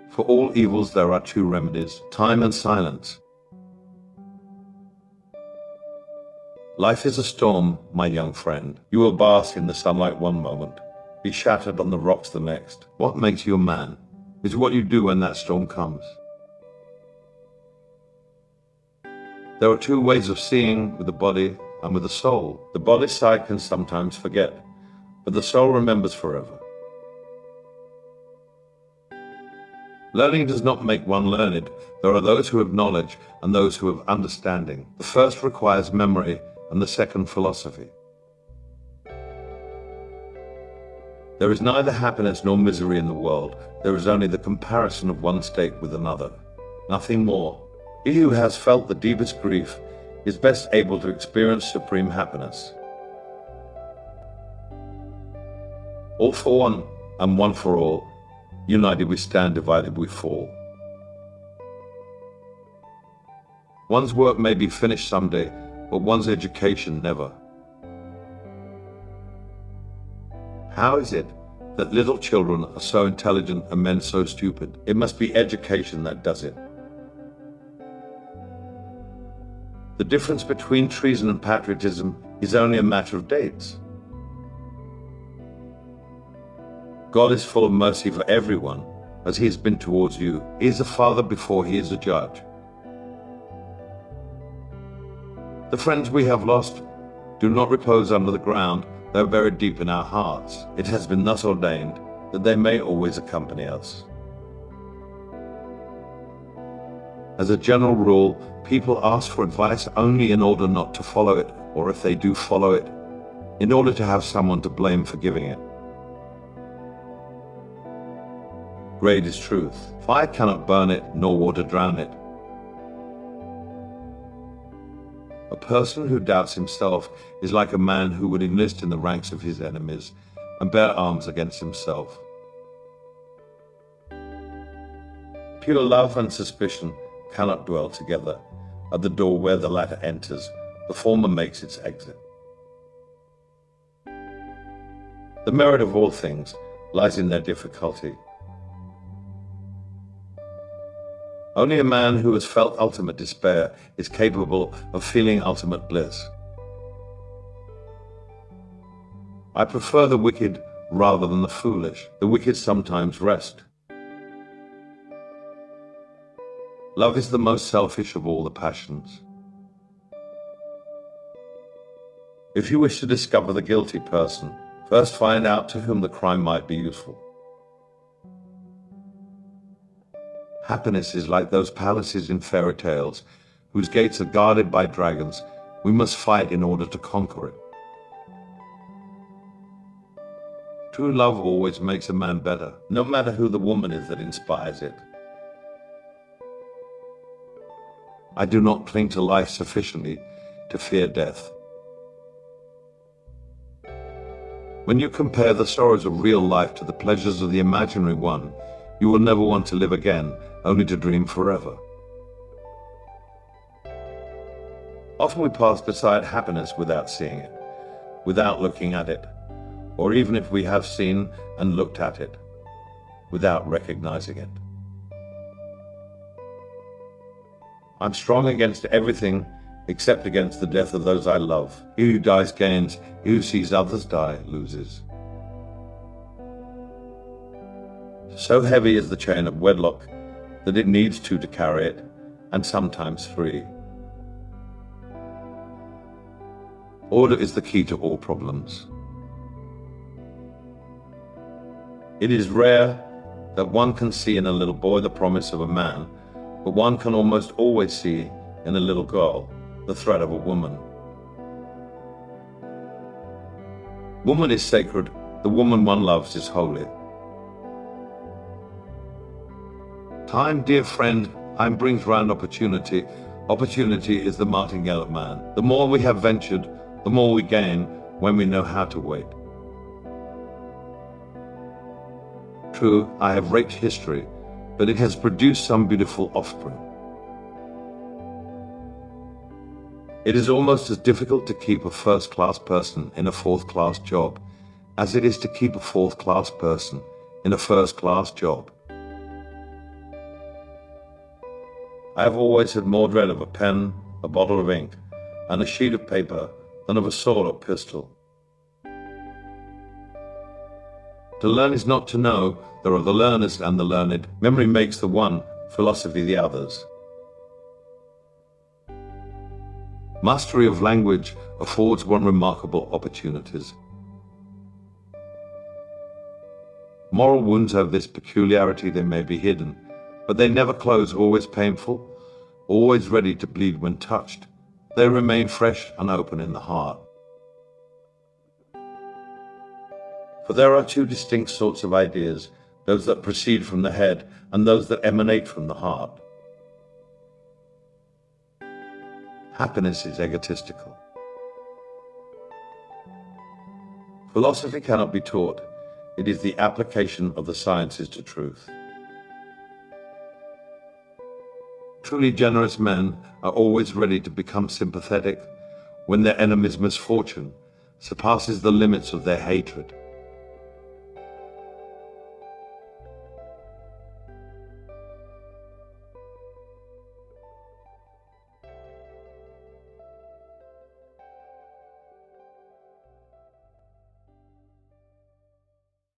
For all evils there are two remedies, time and silence. Life is a storm, my young friend. You will bask in the sunlight one moment, be shattered on the rocks the next. What makes you a man is what you do when that storm comes. There are two ways of seeing, with the body and with the soul. The body's sight can sometimes forget, but the soul remembers forever. Learning does not make one learned. There are those who have knowledge and those who have understanding. The first requires memory and the second philosophy. There is neither happiness nor misery in the world. There is only the comparison of one state with another. Nothing more. He who has felt the deepest grief is best able to experience supreme happiness. All for one, and one for all. United we stand, divided we fall. One's work may be finished someday, but one's education never. How is it that little children are so intelligent and men so stupid? It must be education that does it. The difference between treason and patriotism is only a matter of dates. God is full of mercy for everyone, as he has been towards you. He is a father before he is a judge. The friends we have lost do not repose under the ground, they are buried deep in our hearts. It has been thus ordained that they may always accompany us. As a general rule, people ask for advice only in order not to follow it, or if they do follow it, in order to have someone to blame for giving it. Great is truth. Fire cannot burn it, nor water drown it. A person who doubts himself is like a man who would enlist in the ranks of his enemies and bear arms against himself. Pure love and suspicion cannot dwell together. At the door where the latter enters, the former makes its exit. The merit of all things lies in their difficulty. Only a man who has felt ultimate despair is capable of feeling ultimate bliss. I prefer the wicked rather than the foolish. The wicked sometimes rest. Love is the most selfish of all the passions. If you wish to discover the guilty person, first find out to whom the crime might be useful. Happiness is like those palaces in fairy tales, whose gates are guarded by dragons. We must fight in order to conquer it. True love always makes a man better, no matter who the woman is that inspires it. I do not cling to life sufficiently to fear death. When you compare the sorrows of real life to the pleasures of the imaginary one, you will never want to live again, only to dream forever. Often we pass beside happiness without seeing it, without looking at it, or even if we have seen and looked at it, without recognizing it. I'm strong against everything except against the death of those I love. He who dies gains, he who sees others die loses. So heavy is the chain of wedlock that it needs two to carry it, and sometimes three. Order is the key to all problems. It is rare that one can see in a little boy the promise of a man, but one can almost always see in a little girl the threat of a woman. Woman is sacred, the woman one loves is holy. Time, dear friend, time brings round opportunity. Opportunity is the martingale of man. The more we have ventured, the more we gain when we know how to wait. True, I have raked history, but it has produced some beautiful offspring. It is almost as difficult to keep a first-class person in a fourth-class job as it is to keep a fourth-class person in a first-class job. I have always had more dread of a pen, a bottle of ink, and a sheet of paper than of a sword or pistol. To learn is not to know. There are the learners and the learned. Memory makes the one, philosophy the others. Mastery of language affords one remarkable opportunities. Moral wounds have this peculiarity: they may be hidden, but they never close, always painful, always ready to bleed when touched. They remain fresh and open in the heart. For there are two distinct sorts of ideas, those that proceed from the head and those that emanate from the heart. Happiness is egotistical. Philosophy cannot be taught. It is the application of the sciences to truth. Truly generous men are always ready to become sympathetic when their enemy's misfortune surpasses the limits of their hatred.